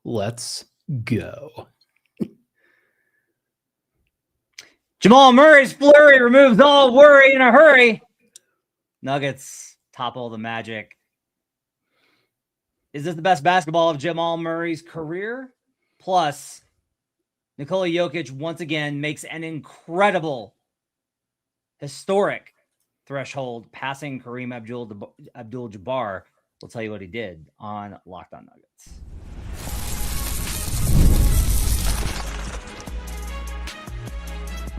Let's go. Jamal Murray's flurry removes all worry in a hurry. Nuggets topple the Magic. Is this the best basketball of Jamal Murray's career? Plus, Nikola Jokic once again makes an incredible, historic threshold, passing Kareem Abdul-Jabbar. We'll tell you what he did on Locked On Nuggets.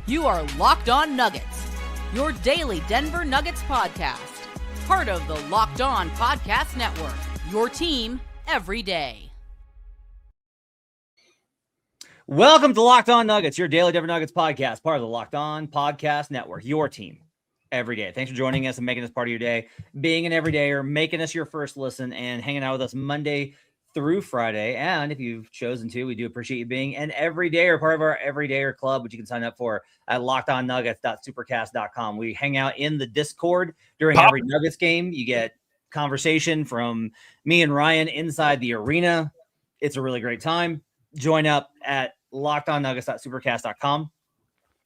You are Locked On Nuggets, your daily Denver Nuggets podcast. Part of the Locked On Podcast Network, your team every day. Welcome to Locked On Nuggets, your daily Denver Nuggets podcast, part of the Locked On Podcast Network, your team every day. Thanks for joining us and making us part of your day, being an everydayer, making us your first listen, and hanging out with us Monday through Friday. And if you've chosen to, we do appreciate you being an everydayer, part of our everydayer club, which you can sign up for at lockedonnuggets.supercast.com. We hang out in the Discord during every Nuggets game. You get conversation from me and Ryan inside the arena. It's a really great time. Join up at lockedonnuggets.supercast.com.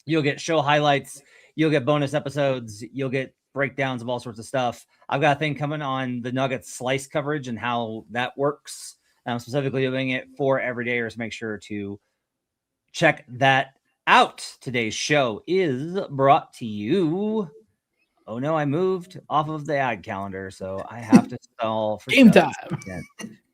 You'll get show highlights. You'll get bonus episodes. You'll get breakdowns of all sorts of stuff. I've got a thing coming on the Nuggets slice coverage and how that works. I'm specifically doing it for everydayers. Make sure to check that out. Today's show is brought to you. Oh no, I moved off of the ad calendar, so I have to stall for Game Time.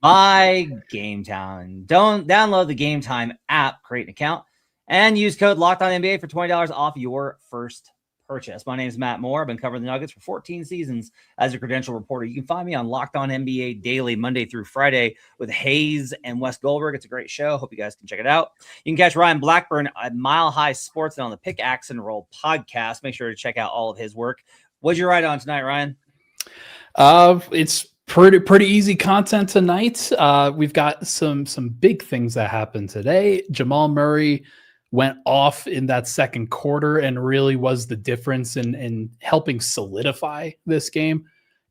By Game Time. Don't download the Game Time app, create an account, and use code LOCKEDONNBA for $20 off your first purchase. My name is Matt Moore. I've been covering the Nuggets for 14 seasons as a credential reporter. You can find me on Locked On NBA daily, Monday through Friday, with Hayes and Wes Goldberg. It's a great show. Hope you guys can check it out. You can catch Ryan Blackburn at Mile High Sports and on the Pickaxe and Roll podcast. Make sure to check out all of his work. What'd you write on tonight, Ryan? It's pretty easy content tonight. We've got some big things that happened today. Jamal Murray went off in that second quarter and really was the difference in helping solidify this game.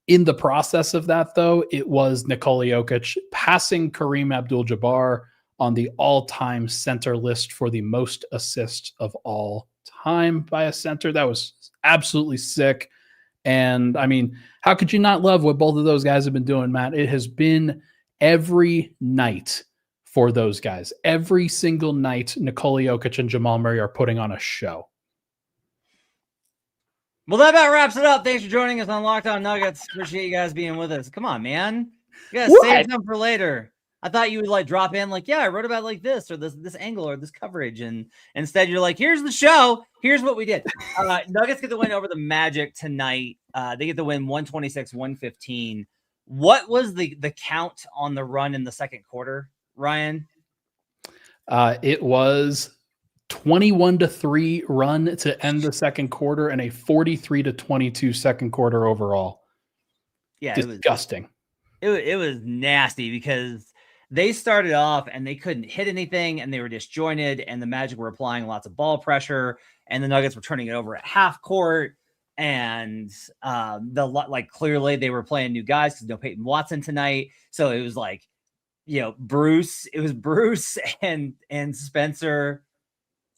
In the process of that, though, it was Nikola Jokic passing Kareem Abdul-Jabbar on the all-time center list for the most assists of all time by a center. That was absolutely sick. And I mean, how could you not love what both of those guys have been doing, Matt? It has been every night for those guys. Every single night, Nikola Jokic and Jamal Murray are putting on a show. Well, that about wraps it up. Thanks for joining us on Locked On Nuggets. Appreciate you guys being with us. Come on, man. You gotta save some for later. I thought you would like drop in like, yeah, I wrote about like this or this angle or this coverage. And instead you're like, here's the show. Here's what we did. Nuggets get the win over the Magic tonight. They get the win 126-115. What was the count on the run in the second quarter, Ryan? It was 21-3 run to end the second quarter and a 43-22 second quarter overall. Yeah, disgusting. It was nasty because they started off and they couldn't hit anything and they were disjointed and the Magic were applying lots of ball pressure and the Nuggets were turning it over at half court. And clearly they were playing new guys because no Peyton Watson tonight. So it was like, Bruce and Spencer,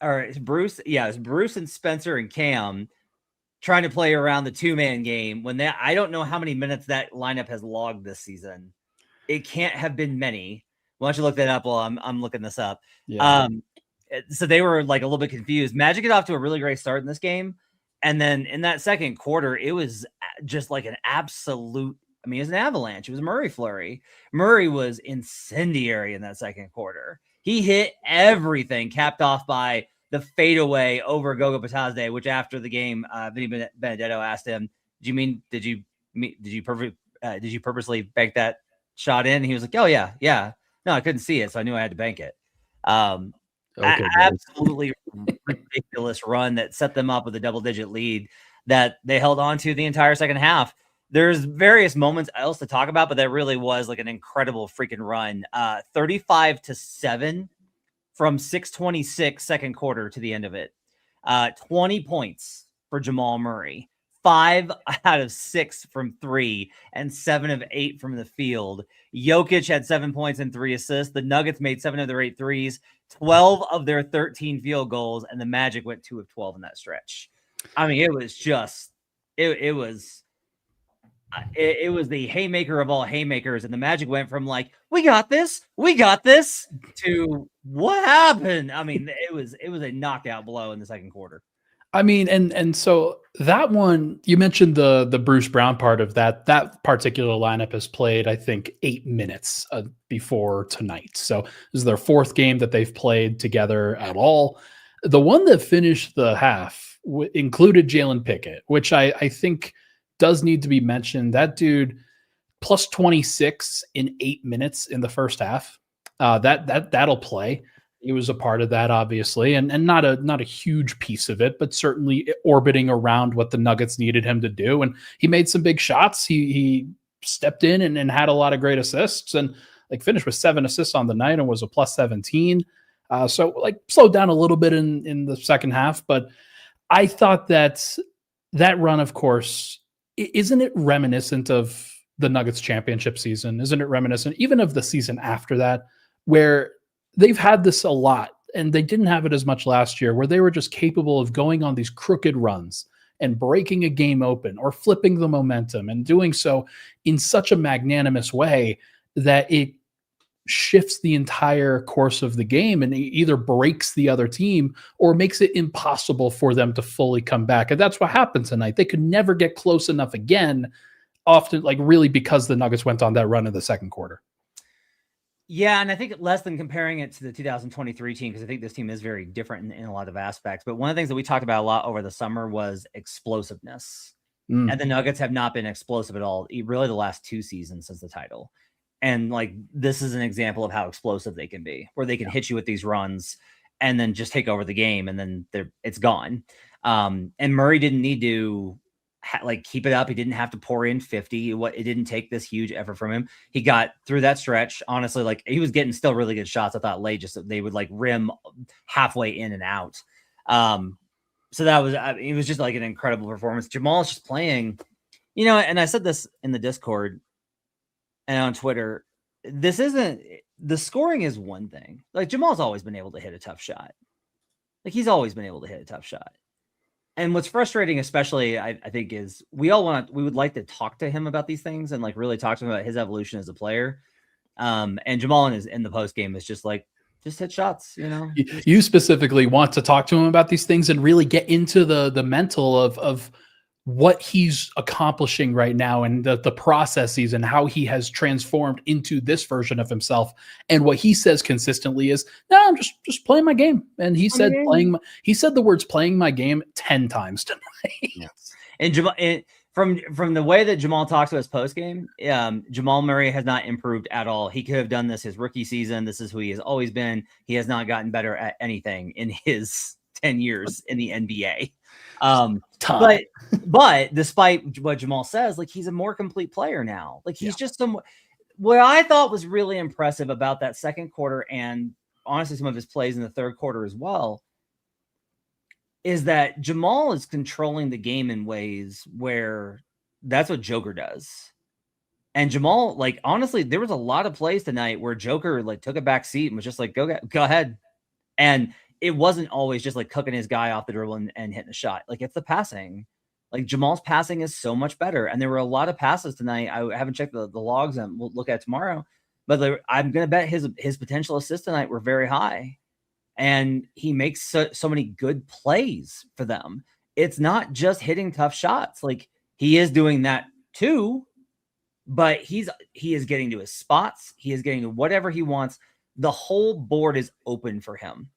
or it's Bruce. Yeah, it's Bruce and Spencer and Cam trying to play around the 2-man game when I don't know how many minutes that lineup has logged this season. It can't have been many. Why don't you look that up while I'm looking this up? Yeah. So they were like a little bit confused. Magic got off to a really great start in this game. And then in that second quarter, it was just like an absolute, it was an avalanche. It was Murray flurry. Murray was incendiary in that second quarter. He hit everything, capped off by the fadeaway over Goga Bitadze, which after the game, Vinny Benedetto asked him, did you purposely bank that shot in? And he was like, oh yeah. No, I couldn't see it, so I knew I had to bank it. Absolutely ridiculous run that set them up with a double-digit lead that they held on to the entire second half. There's various moments else to talk about, but that really was like an incredible freaking run. 35-7 from 6:26 second quarter to the end of it. 20 points for Jamal Murray, 5 out of 6 from 3 and 7 of 8 from the field. Jokic had 7 points and 3 assists. The Nuggets made 7 of their 8 threes, 12 of their 13 field goals, and the Magic went 2 of 12 in that stretch. I mean, it was just, it was the haymaker of all haymakers, and the Magic went from like, we got this, to what happened? I mean, it was a knockout blow in the second quarter. I mean, and so that one, you mentioned the Bruce Brown part of that particular lineup has played, I think, 8 minutes before tonight. So this is their 4th game that they've played together at all. The one that finished the half included Jalen Pickett, which I think does need to be mentioned. That dude plus 26 in 8 minutes in the first half. That'll play. He was a part of that, obviously, and not a huge piece of it, but certainly orbiting around what the Nuggets needed him to do. And he made some big shots. He stepped in and had a lot of great assists, and like finished with 7 assists on the night and was a plus 17. So like slowed down a little bit in the second half, but I thought that run, of course, isn't it reminiscent of the Nuggets championship season? Isn't it reminiscent even of the season after that, where they've had this a lot, and they didn't have it as much last year, where they were just capable of going on these crooked runs and breaking a game open or flipping the momentum and doing so in such a magnanimous way that it shifts the entire course of the game and it either breaks the other team or makes it impossible for them to fully come back. And that's what happened tonight. They could never get close enough again, often like really because the Nuggets went on that run in the second quarter. Yeah, and I think less than comparing it to the 2023 team, because I think this team is very different in a lot of aspects. But one of the things that we talked about a lot over the summer was explosiveness. And the Nuggets have not been explosive at all, really the last 2 seasons since the title. And like, this is an example of how explosive they can be, where they can hit you with these runs and then just take over the game, and then it's gone. And Murray didn't need to keep it up. He didn't have to pour in 50. It didn't take this huge effort from him. He got through that stretch. Honestly, like he was getting still really good shots. I thought late, just they would like rim halfway in and out. So that was, it was just like an incredible performance. Jamal is just playing, and I said this in the Discord and on Twitter, the scoring is one thing. Like Jamal's always been able to hit a tough shot. Like he's always been able to hit a tough shot. And what's frustrating, especially, I think, is we would like to talk to him about these things and like really talk to him about his evolution as a player. And Jamal in the post game is just like, just hit shots, You specifically want to talk to him about these things and really get into the mental of what he's accomplishing right now and the processes and how he has transformed into this version of himself. And what he says consistently is, no, I'm just playing my game. And he said he said the words playing my game 10 times tonight. Yes. And Jamal, from the way that Jamal talks to us post game, Jamal Murray has not improved at all. He could have done this his rookie season. This is who he has always been. He has not gotten better at anything in his 10 years in the NBA. But despite what Jamal says, like he's a more complete player now. Like he's just what I thought was really impressive about that second quarter, and honestly some of his plays in the third quarter as well, is that Jamal is controlling the game in ways where that's what Joker does. And Jamal, like honestly, there was a lot of plays tonight where Joker like took a back seat and was just like, go ahead. And it wasn't always just like cooking his guy off the dribble and hitting a shot. Like it's the passing. Like Jamal's passing is so much better. And there were a lot of passes tonight. I haven't checked the logs and we'll look at it tomorrow, but I'm going to bet his potential assists tonight were very high. And he makes so many good plays for them. It's not just hitting tough shots. Like he is doing that too, but he is getting to his spots. He is getting to whatever he wants. The whole board is open for him.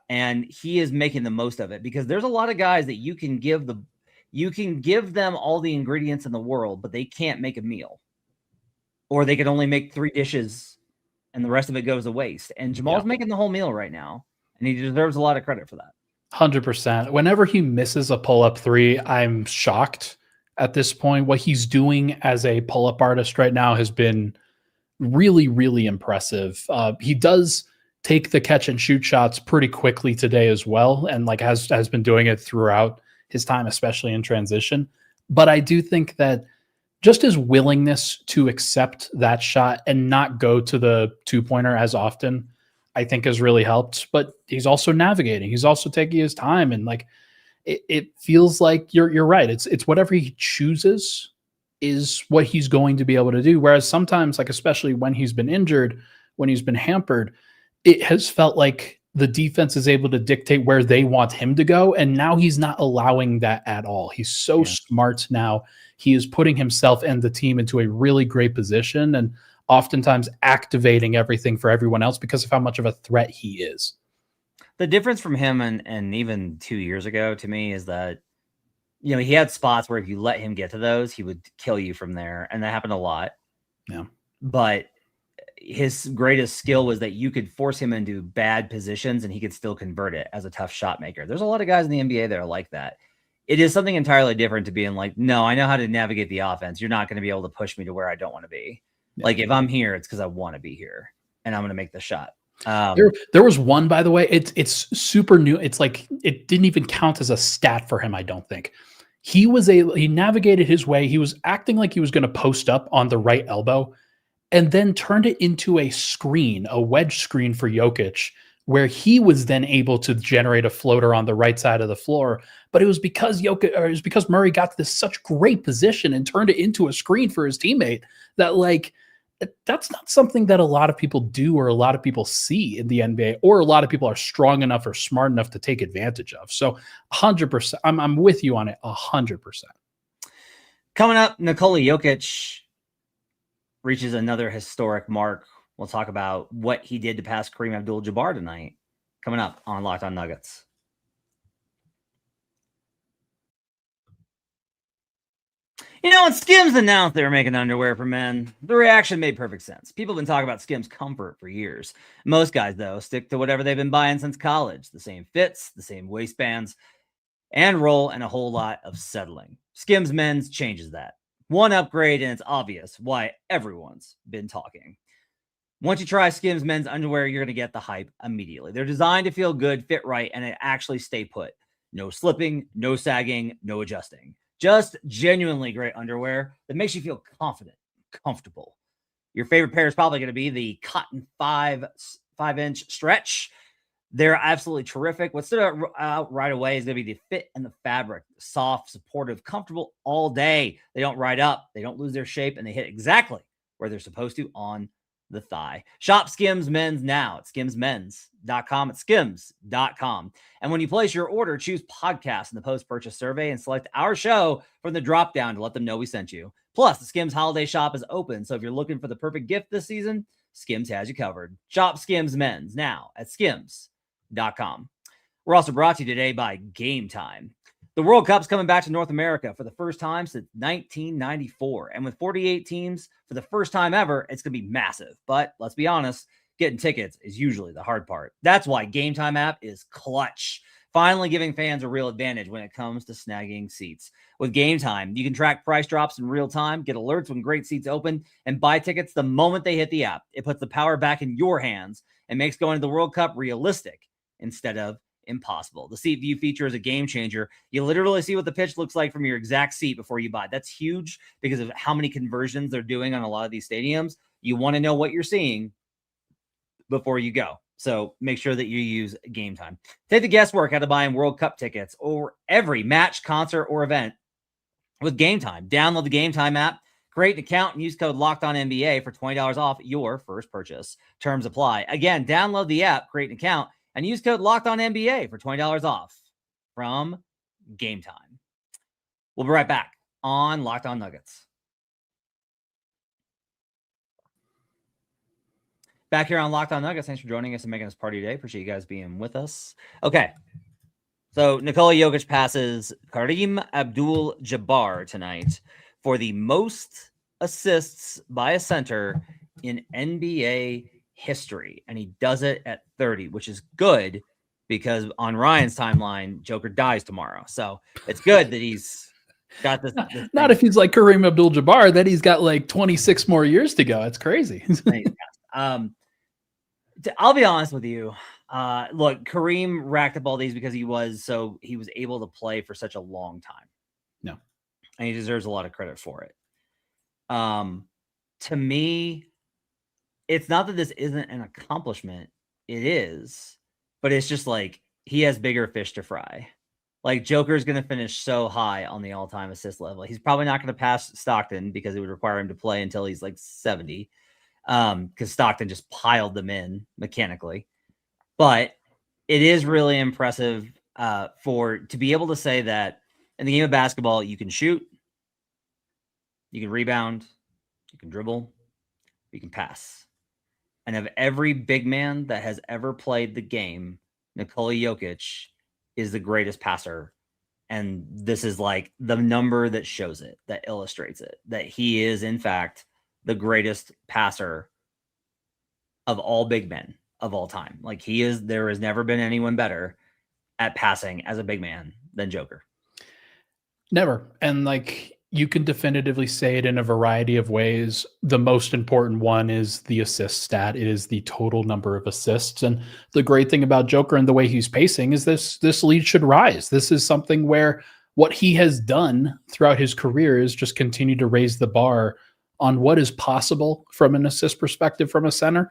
And he is making the most of it, because there's a lot of guys that you can give them all the ingredients in the world, but they can't make a meal, or they can only make 3 dishes and the rest of it goes to waste. And Jamal's making the whole meal right now, and he deserves a lot of credit for that. 100%. Whenever he misses a pull-up 3, I'm shocked at this point. What he's doing as a pull-up artist right now has been really, really impressive. He does take the catch and shoot shots pretty quickly today as well, and like has been doing it throughout his time, especially in transition. But I do think that just his willingness to accept that shot and not go to the 2-pointer as often, I think has really helped. But he's also navigating. He's also taking his time, and like it feels like you're right. It's whatever he chooses is what he's going to be able to do. Whereas sometimes, like especially when he's been injured, when he's been hampered, it has felt like the defense is able to dictate where they want him to go. And now he's not allowing that at all. He's so smart now. He is putting himself and the team into a really great position and oftentimes activating everything for everyone else because of how much of a threat he is. The difference from him and even 2 years ago to me is that, he had spots where if you let him get to those, he would kill you from there. And that happened a lot. Yeah. But his greatest skill was that you could force him into bad positions and he could still convert it as a tough shot maker. There's a lot of guys in the NBA that are like that. It is something entirely different to being like, no, I know how to navigate the offense. You're not going to be able to push me to where I don't want to be. Yeah. Like if I'm here, it's because I want to be here and I'm going to make the shot. There was one, by the way, it's super new. It's like, it didn't even count as a stat for him. I don't think he navigated his way. He was acting like he was going to post up on the right elbow and then turned it into a wedge screen for Jokic, where he was then able to generate a floater on the right side of the floor. But it was because Murray got to this such great position and turned it into a screen for his teammate that that's not something that a lot of people do or a lot of people see in the NBA, or a lot of people are strong enough or smart enough to take advantage of. So 100%, I'm with you on it 100%. Coming up, Nikola Jokic reaches another historic mark. We'll talk about what he did to pass Kareem Abdul-Jabbar tonight. Coming up on Locked On Nuggets. When Skims announced they were making underwear for men, the reaction made perfect sense. People have been talking about Skims comfort for years. Most guys, though, stick to whatever they've been buying since college. The same fits, the same waistbands, and roll, and a whole lot of settling. Skims Men's changes that. One upgrade, and it's obvious why everyone's been talking. Once you try Skims Men's underwear, you're going to get the hype immediately. They're designed to feel good, fit right, and it actually stay put. No slipping, no sagging, no adjusting. Just genuinely great underwear that makes you feel confident, comfortable. Your favorite pair is probably going to be the Cotton 5-inch stretch. They're absolutely terrific. What stood out right away is going to be the fit and the fabric. Soft, supportive, comfortable all day. They don't ride up. They don't lose their shape, and they hit exactly where they're supposed to on the thigh. Shop Skims Men's now at skimsmens.com. At skims.com. And when you place your order, choose podcast in the post-purchase survey and select our show from the dropdown to let them know we sent you. Plus, the SKIMS Holiday Shop is open, so if you're looking for the perfect gift this season, Skims has you covered. Shop Skims Men's now at skims.com. We're also brought to you today by Game Time. The World Cup's coming back to North America for the first time since 1994. And with 48 teams for the first time ever, it's going to be massive. But let's be honest, getting tickets is usually the hard part. That's why Game Time app is clutch. Finally giving fans a real advantage when it comes to snagging seats. With Game Time, you can track price drops in real time, get alerts when great seats open, and buy tickets the moment they hit the app. It puts the power back in your hands and makes going to the World Cup realistic instead of impossible. The seat view feature is a game changer. You literally see what the pitch looks like from your exact seat before you buy. That's huge because of how many conversions they're doing on a lot of these stadiums. You want to know what you're seeing before you go. So make sure that you use Game Time. Take the guesswork out of buying World Cup tickets or every match, concert, or event with Game Time. Download the Game Time app, create an account, and use code LOCKEDONNBA for $20 off your first purchase. Terms apply. Again, download the app, create an account, and use code LOCKEDONNBA for $20 off from Game Time. We'll be right back on Locked On Nuggets. Back here on Locked On Nuggets. Thanks for joining us and making us part of your day. Appreciate you guys being with us. Okay. So Nikola Jokic passes Kareem Abdul-Jabbar tonight for the most assists by a center in NBA history, and he does it at 30, which is good because on Ryan's timeline, Joker dies tomorrow. So it's good that he's got this. Not if he's like Kareem Abdul-Jabbar, then he's got like 26 more years to go. It's crazy. I'll be honest with you. Look, Kareem racked up all these because he was able to play for such a long time. No. and he deserves a lot of credit for it. To me, it's not that this isn't an accomplishment. It is, but it's just like he has bigger fish to fry. Like Joker is going to finish so high on the all-time assist level. He's probably not going to pass Stockton because it would require him to play until he's like 70. Because Stockton just piled them in mechanically. But it is really impressive to be able to say that in the game of basketball, you can shoot, you can rebound, you can dribble, you can pass. And of every big man that has ever played the game, Nikola Jokic is the greatest passer. And this is like the number that shows it, that illustrates it, that he is, in fact, the greatest passer of all big men of all time. Like there has never been anyone better at passing as a big man than Joker. Never. And like, you can definitively say it in a variety of ways. The most important one is the assist stat. It is the total number of assists. And the great thing about Joker and the way he's pacing is this lead should rise. This is something where what he has done throughout his career is just continue to raise the bar on what is possible from an assist perspective from a center.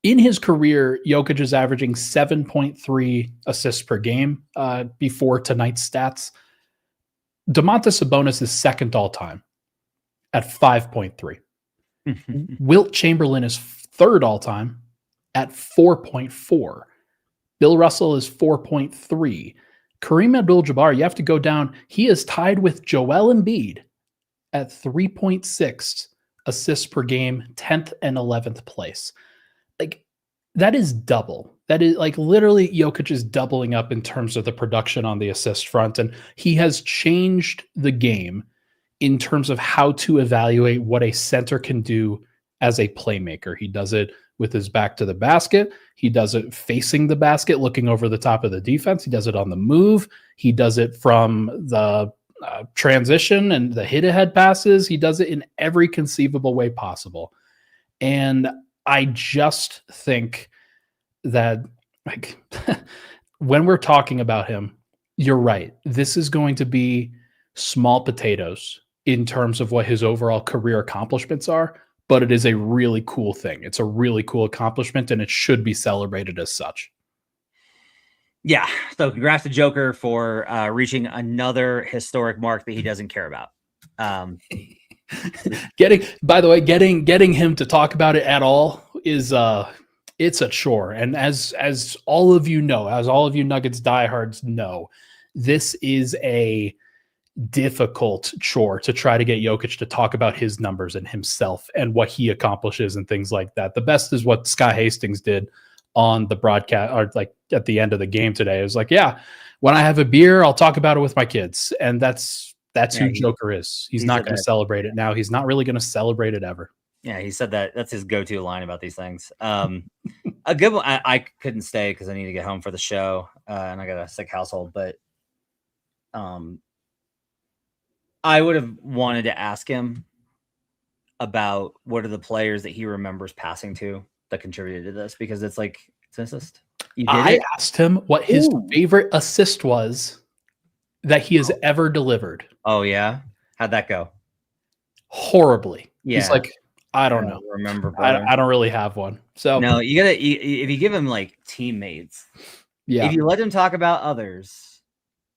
In his career, Jokic is averaging 7.3 assists per game before tonight's stats. Domantas Sabonis is second all-time at 5.3. Wilt Chamberlain is third all-time at 4.4. Bill Russell is 4.3. Kareem Abdul-Jabbar, you have to go down. He is tied with Joel Embiid at 3.6 assists per game, 10th and 11th place. Like, that is double. That is like literally Jokic is doubling up in terms of the production on the assist front. And he has changed the game in terms of how to evaluate what a center can do as a playmaker. He does it with his back to the basket. He does it facing the basket, looking over the top of the defense. He does it on the move. He does it from the transition and the hit ahead passes. He does it in every conceivable way possible. And I just think that, like, when we're talking about him, you're right. This is going to be small potatoes in terms of what his overall career accomplishments are, but it is a really cool thing. It's a really cool accomplishment, and it should be celebrated as such. Yeah. So congrats to Joker for reaching another historic mark that he doesn't care about. Getting him to talk about it at all is it's a chore. And as all of you know, as all of you Nuggets diehards know, this is a difficult chore to try to get Jokic to talk about his numbers and himself and what he accomplishes and things like that. The best is what Sky Hastings did on the broadcast, or like at the end of the game today. It was like, yeah, when I have a beer, I'll talk about it with my kids. And that's who Joker is. He's not going to celebrate it now. He's not really going to celebrate it ever. Yeah, he said that. That's his go-to line about these things. A good one. I couldn't stay because I need to get home for the show, and I got a sick household. But I would have wanted to ask him about what are the players that he remembers passing to that contributed to this, because it's like it's an assist. I asked him what his favorite assist was that he has ever delivered. Oh yeah, how'd that go? Horribly. Yeah. He's like, I don't know. Remember, I don't really have one. So no, you gotta. If you give him like teammates, yeah. If you let him talk about others,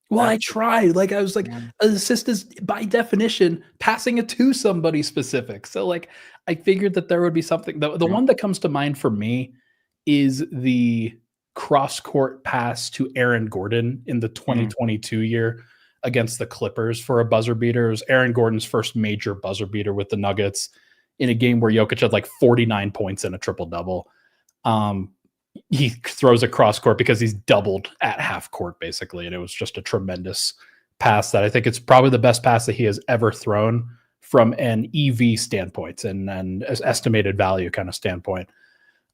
well, I tried. Like I was like, an assist is by definition passing it to somebody specific. So like, I figured that there would be something. The one that comes to mind for me is the cross court pass to Aaron Gordon in the 2022 year against the Clippers for a buzzer beater. It was Aaron Gordon's first major buzzer beater with the Nuggets in a game where Jokic had like 49 points and a triple-double. He throws a cross court because he's doubled at half court, basically. And it was just a tremendous pass that I think it's probably the best pass that he has ever thrown from an EV standpoint and an estimated value kind of standpoint.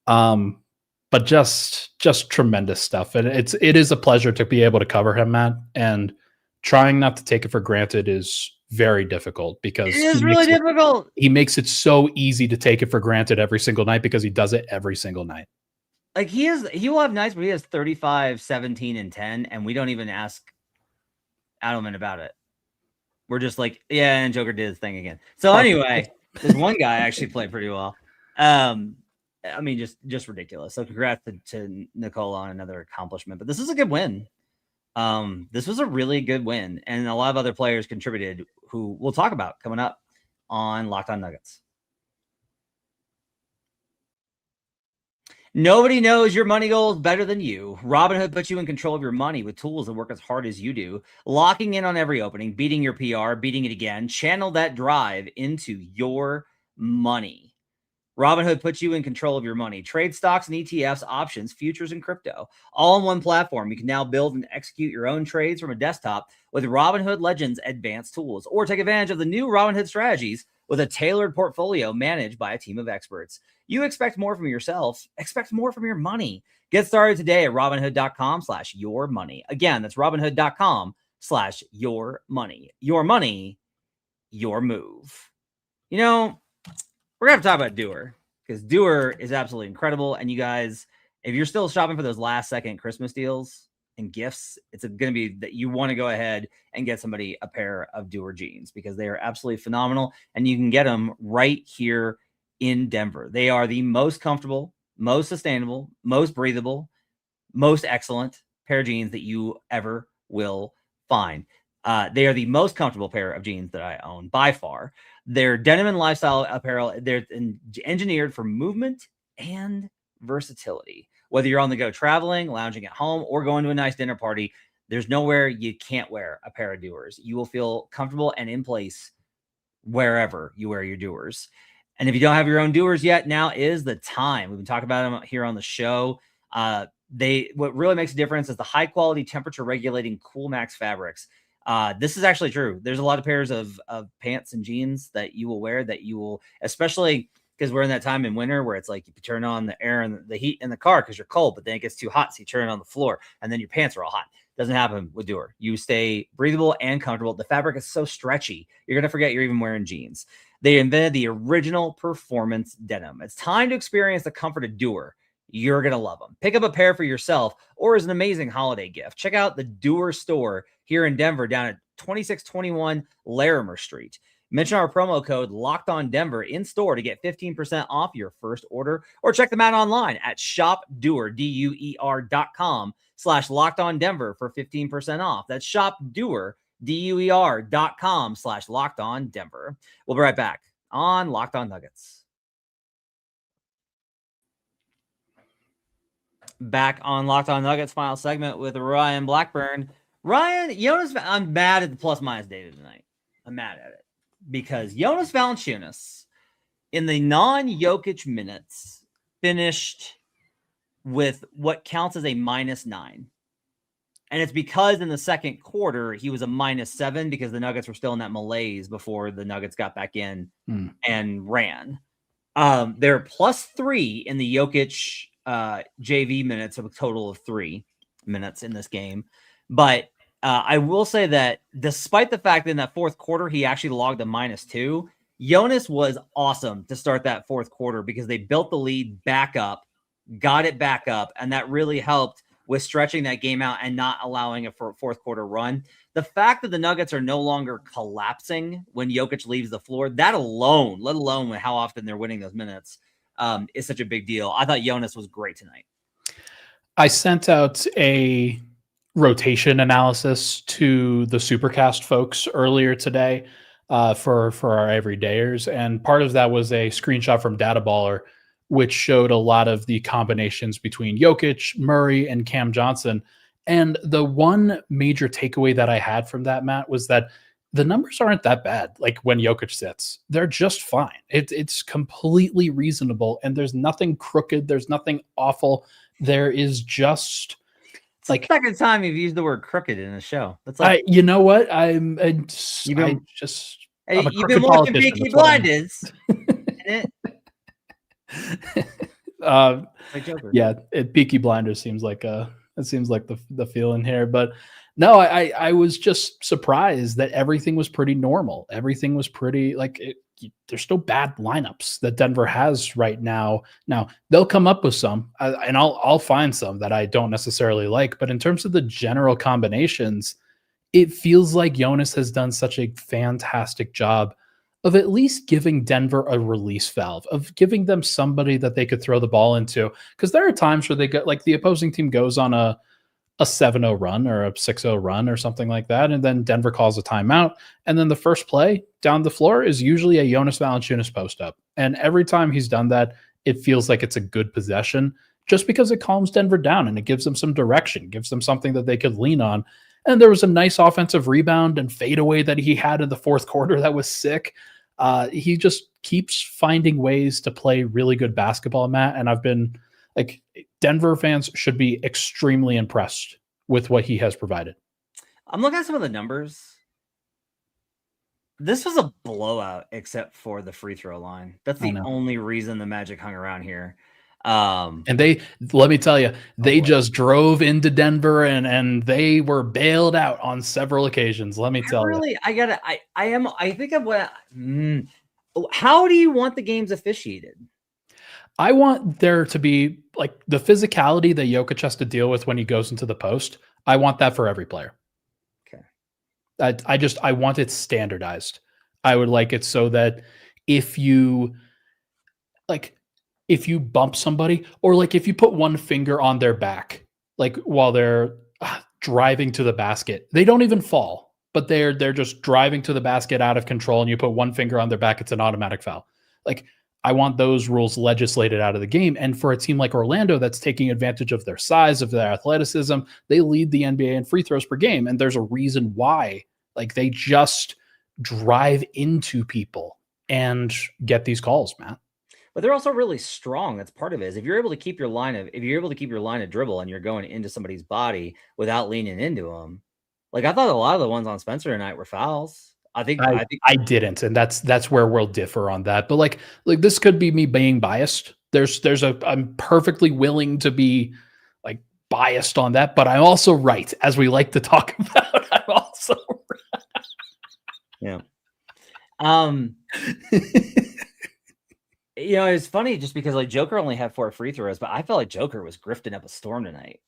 But just tremendous stuff. And it is a pleasure to be able to cover him, Matt. And trying not to take it for granted is very difficult because it is really difficult. He makes it so easy to take it for granted every single night because he does it every single night. Like he will have nights where he has 35, 17, and 10, and we don't even ask Adelman about it. We're just like, yeah, and Joker did his thing again. So anyway, this one guy actually played pretty well. I mean, just ridiculous. So congrats to Nikola on another accomplishment. But this is a good win. This was a really good win, and a lot of other players contributed who we'll talk about coming up on Locked On Nuggets. Nobody knows your money goals better than you. Robinhood puts you in control of your money with tools that work as hard as you do, locking in on every opening, beating your PR, beating it again. Channel that drive into your money. Robinhood puts you in control of your money. Trade stocks and ETFs, options, futures, and crypto. All on one platform. You can now build and execute your own trades from a desktop with Robinhood Legends advanced tools, or take advantage of the new Robinhood strategies with a tailored portfolio managed by a team of experts. You expect more from yourself. Expect more from your money. Get started today at Robinhood.com/yourmoney. Again, that's Robinhood.com/yourmoney. Your money, your move. You know, we're going to talk about Doer, because Doer is absolutely incredible. And you guys, if you're still shopping for those last second Christmas deals and gifts, it's going to be that you want to go ahead and get somebody a pair of Doer jeans, because they are absolutely phenomenal. And you can get them right here in Denver. They are the most comfortable, most sustainable, most breathable, most excellent pair of jeans that you ever will find. They are the most comfortable pair of jeans that I own by far. They're denim and lifestyle apparel. They're engineered for movement and versatility. Whether you're on the go traveling, lounging at home, or going to a nice dinner party, there's nowhere you can't wear a pair of Doers. You will feel comfortable and in place wherever you wear your Doers. And if you don't have your own Doers yet, now is the time. We've been talking about them here on the show. What really makes a difference is the high quality, temperature regulating Cool Max fabrics. This is actually true. There's a lot of pairs of pants and jeans that you will wear that you will, especially because we're in that time in winter where it's like you turn on the air and the heat in the car because you're cold, but then it gets too hot, so you turn it on the floor and then your pants are all hot. Doesn't happen with Doer. You stay breathable and comfortable. The fabric is so stretchy, you're gonna forget you're even wearing jeans. They invented the original performance denim. It's time to experience the comfort of Doer. You're gonna love them. Pick up a pair for yourself or as an amazing holiday gift. Check out the Doer store here in Denver down at 2621 Larimer Street. Mention our promo code LOCKEDONDENVER in store to get 15% off your first order, or check them out online at shopdoer.com/LockedOnDenver for 15% off. That's shopdoer.com/LockedOnDenver. We'll be right back on Locked On Nuggets. Back on Locked On Nuggets, final segment with Ryan Blackburn. Ryan, I'm mad at the plus minus data tonight. I'm mad at it because Jonas Valanciunas in the non-Jokic minutes finished with what counts as a -9. And it's because in the second quarter, he was a -7 because the Nuggets were still in that malaise before the Nuggets got back in and ran. They're +3 in the Jokic JV minutes, of a total of 3 minutes in this game. But I will say that despite the fact that in that fourth quarter, he actually logged a -2, Jonas was awesome to start that fourth quarter because they built the lead back up, got it back up, and that really helped with stretching that game out and not allowing a fourth quarter run. The fact that the Nuggets are no longer collapsing when Jokic leaves the floor, that alone, let alone how often they're winning those minutes, is such a big deal. I thought Jonas was great tonight. I sent out a rotation analysis to the Supercast folks earlier today for our everydayers, and part of that was a screenshot from Databaller, which showed a lot of the combinations between Jokic, Murray, and Cam Johnson. And the one major takeaway that I had from that, Matt, was that the numbers aren't that bad. Like when Jokic sits, they're just fine. It's completely reasonable, and there's nothing crooked. There's nothing awful. There is just it's like the second time you've used the word crooked in a show. That's like, you know what? You've been watching Peaky Blinders. Peaky Blinders seems like the feeling here, but no, I was just surprised that everything was pretty normal. Everything was pretty there's no bad lineups that Denver has right now. Now they'll come up with some, and I'll find some that I don't necessarily like, but in terms of the general combinations, it feels like Jonas has done such a fantastic job of at least giving Denver a release valve, of giving them somebody that they could throw the ball into. Because there are times where they get, like, the opposing team goes on a 7-0 run or a 6-0 run or something like that, and then Denver calls a timeout, and then the first play down the floor is usually a Jonas Valanciunas post up. And every time he's done that, it feels like it's a good possession, just because it calms Denver down and it gives them some direction, gives them something that they could lean on. And there was a nice offensive rebound and fadeaway that he had in the fourth quarter that was sick. He just keeps finding ways to play really good basketball, Matt. And I've been like, Denver fans should be extremely impressed with what he has provided. I'm looking at some of the numbers. This was a blowout except for the free throw line. That's the only reason the Magic hung around here. And let me tell you, they just drove into Denver and they were bailed out on several occasions. Let me tell you. How do you want the games officiated? I want there to be, like, the physicality that Jokic has to deal with when he goes into the post. I want that for every player. Okay. I want it standardized. I would like it so that if you bump somebody, or like if you put one finger on their back, like while they're driving to the basket, they don't even fall, but they're just driving to the basket out of control, and you put one finger on their back, it's an automatic foul. Like, I want those rules legislated out of the game. And for a team like Orlando that's taking advantage of their size, of their athleticism, they lead the NBA in free throws per game. And there's a reason why. Like, they just drive into people and get these calls, Matt. But they're also really strong. That's part of it. Is if you're able to keep your line of dribble and you're going into somebody's body without leaning into them. Like, I thought a lot of the ones on Spencer tonight were fouls. I think I didn't, and that's where we'll differ on that. But like this could be me being biased. I'm perfectly willing to be, like, biased on that, but I'm also right, as we like to talk about. I'm also right. Yeah. It's funny just because, like, Joker only had 4 free throws, but I felt like Joker was grifting up a storm tonight.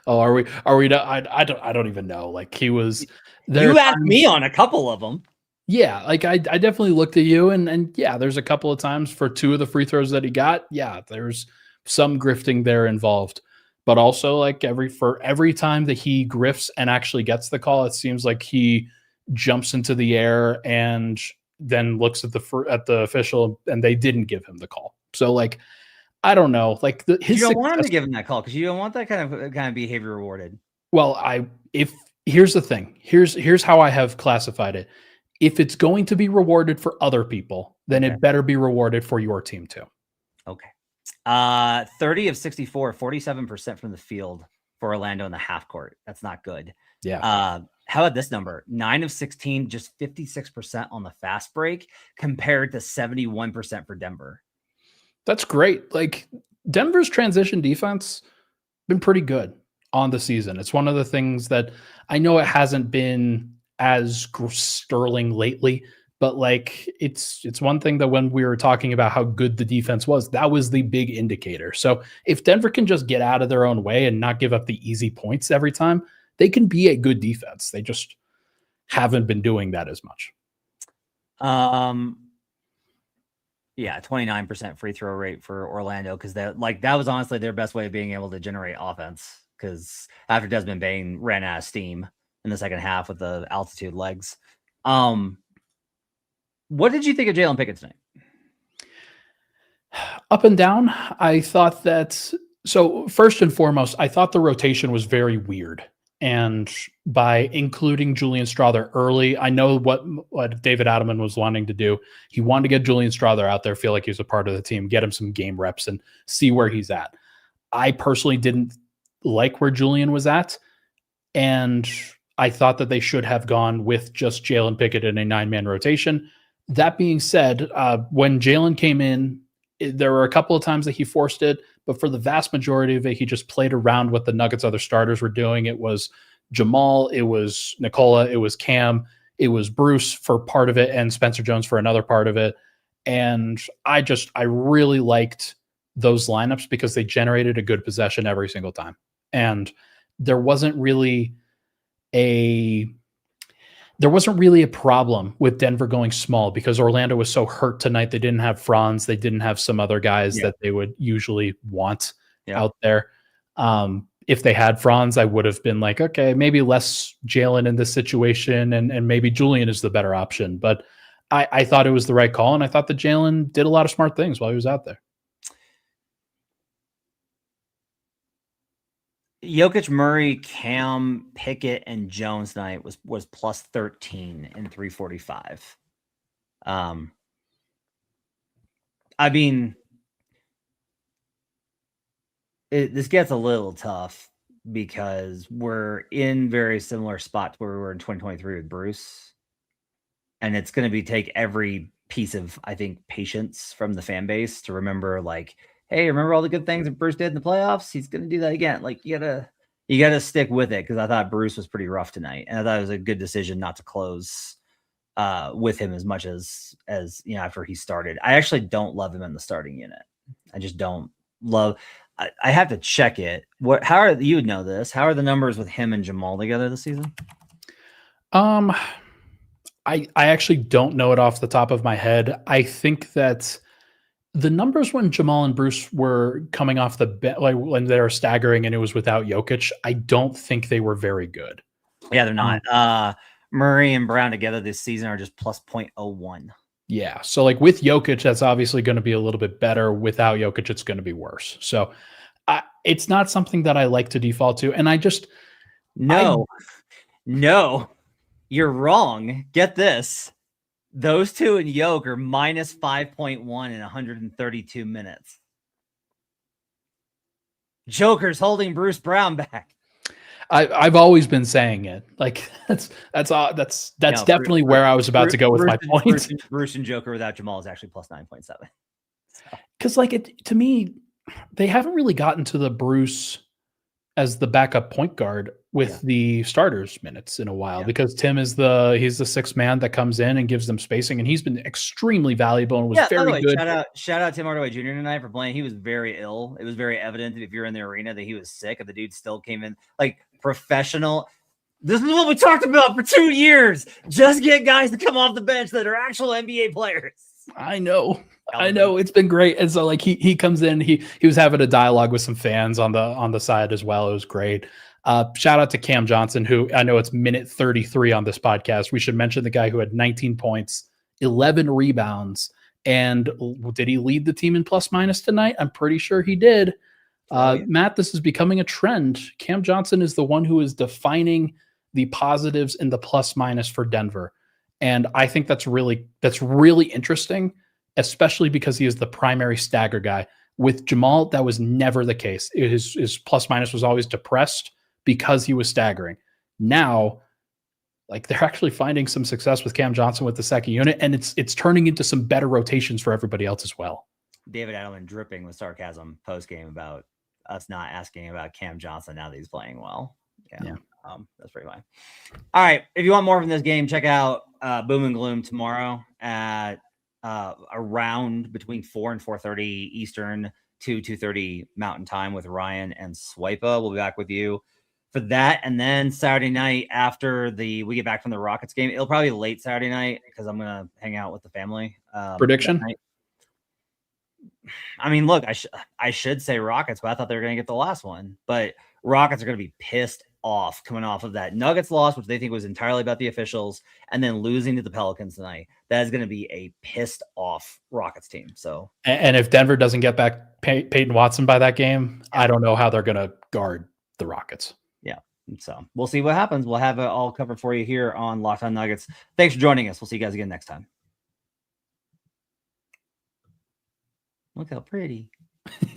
Oh, are we? I don't even know. Like, he was. You asked me on a couple of them. Yeah, like I definitely looked at you, and yeah, there's a couple of times for 2 of the free throws that he got. Yeah, there's some grifting there involved, but also, like, every time that he grifts and actually gets the call, it seems like he jumps into the air and then looks at the official, and they didn't give him the call. So, like, I don't know. Like, you don't want him to give him that call because you don't want that kind of behavior rewarded. Well, here's the thing. Here's how I have classified it. If it's going to be rewarded for other people, then it better be rewarded for your team too. Okay. 30 of 64, 47% from the field for Orlando in the half court. That's not good. Yeah. How about this number? 9 of 16, just 56% on the fast break compared to 71% for Denver. That's great. Like, Denver's transition defense been pretty good on the season. It's one of the things that I know it hasn't been as sterling lately, but like it's one thing that when we were talking about how good the defense was, that was the big indicator. So if Denver can just get out of their own way and not give up the easy points every time, they can be a good defense. They just haven't been doing that as much. Yeah, 29% free throw rate for Orlando, because that was honestly their best way of being able to generate offense, because after Desmond Bane ran out of steam in the second half with the altitude legs. What did you think of Jalen Pickett tonight? Up and down. I thought that, so first and foremost, I thought the rotation was very weird. And by including Julian Strawther early, I know what David Adelman was wanting to do. He wanted to get Julian Strawther out there, feel like he was a part of the team, get him some game reps and see where he's at. I personally didn't like where Julian was at. And I thought that they should have gone with just Jalen Pickett in a 9-man rotation. That being said, when Jalen came in, there were a couple of times that he forced it, but for the vast majority of it, he just played around what the Nuggets' other starters were doing. It was Jamal, it was Nikola, it was Cam, it was Bruce for part of it, and Spencer Jones for another part of it. And I really liked those lineups because they generated a good possession every single time. And there wasn't really a problem with Denver going small because Orlando was so hurt tonight. They didn't have Franz. They didn't have some other guys that they would usually want out there. If they had Franz, I would have been like, okay, maybe less Jalen in this situation, and maybe Julian is the better option. But I thought it was the right call, and I thought that Jalen did a lot of smart things while he was out there. Jokic, Murray, Cam, Pickett, and Jones tonight was plus 13 in 345. I mean, this gets a little tough because we're in very similar spots where we were in 2023 with Bruce. And it's going to take every piece of, I think, patience from the fan base to remember, like, hey, remember all the good things that Bruce did in the playoffs? He's going to do that again. Like, you gotta stick with it, because I thought Bruce was pretty rough tonight, and I thought it was a good decision not to close with him as much as after he started. I actually don't love him in the starting unit. I just don't love. I have to check it. How are you would know this? How are the numbers with him and Jamal together this season? I actually don't know it off the top of my head. I think that the numbers when Jamal and Bruce were coming off the bench, like when they were staggering and it was without Jokic, I don't think they were very good. Yeah, they're not. Murray and Brown together this season are just plus 0.01. Yeah. So like with Jokic, that's obviously going to be a little bit better. Without Jokic, it's going to be worse. So it's not something that I like to default to. And No, you're wrong. Get this. Those two and Yoke are minus 5.1 in 132 minutes. Joker's holding Bruce Brown back. I've always been saying it. Like that's definitely where I was about to go with my point. Bruce and Joker without Jamal is actually plus 9.7. Because to me, they haven't really gotten to the Bruce as the backup point guard with the starters minutes in a while, because Tim is he's the sixth man that comes in and gives them spacing, and he's been extremely valuable and was very good. Shout out Tim Hardaway Jr. tonight for playing. He was very ill. It was very evident if you're in the arena that he was sick, and the dude still came in like professional. This is what we talked about for 2 years. Just get guys to come off the bench that are actual NBA players. I know. It's been great. And so like he comes in, he was having a dialogue with some fans on the side as well. It was great. Shout out to Cam Johnson, who I know it's minute 33 on this podcast. We should mention the guy who had 19 points, 11 rebounds. And did he lead the team in plus minus tonight? I'm pretty sure he did. Matt, this is becoming a trend. Cam Johnson is the one who is defining the positives in the plus minus for Denver. And I think that's really interesting, especially because he is the primary stagger guy. With Jamal, that was never the case. His plus minus was always depressed because he was staggering. Now, like, they're actually finding some success with Cam Johnson with the second unit, and it's turning into some better rotations for everybody else as well. David Adelman dripping with sarcasm post-game about us not asking about Cam Johnson now that he's playing well. Yeah. That's pretty fine. All right. If you want more from this game, check out Boom and Gloom tomorrow at around between 4 and 4:30 Eastern to 2:30 Mountain Time with Ryan and Swipa. We'll be back with you for that. And then Saturday night after we get back from the Rockets game, it'll probably be late Saturday night because I'm going to hang out with the family. Prediction? I mean, look, I should say Rockets, but I thought they were going to get the last one. But Rockets are going to be pissed off coming off of that Nuggets loss, which they think was entirely about the officials, and then losing to the Pelicans tonight. That is going to be a pissed off Rockets team. So, and if Denver doesn't get back Peyton Watson by that game, I don't know how they're going to guard the Rockets. Yeah. So we'll see what happens. We'll have it all covered for you here on Locked On Nuggets. Thanks for joining us. We'll see you guys again next time. Look how pretty.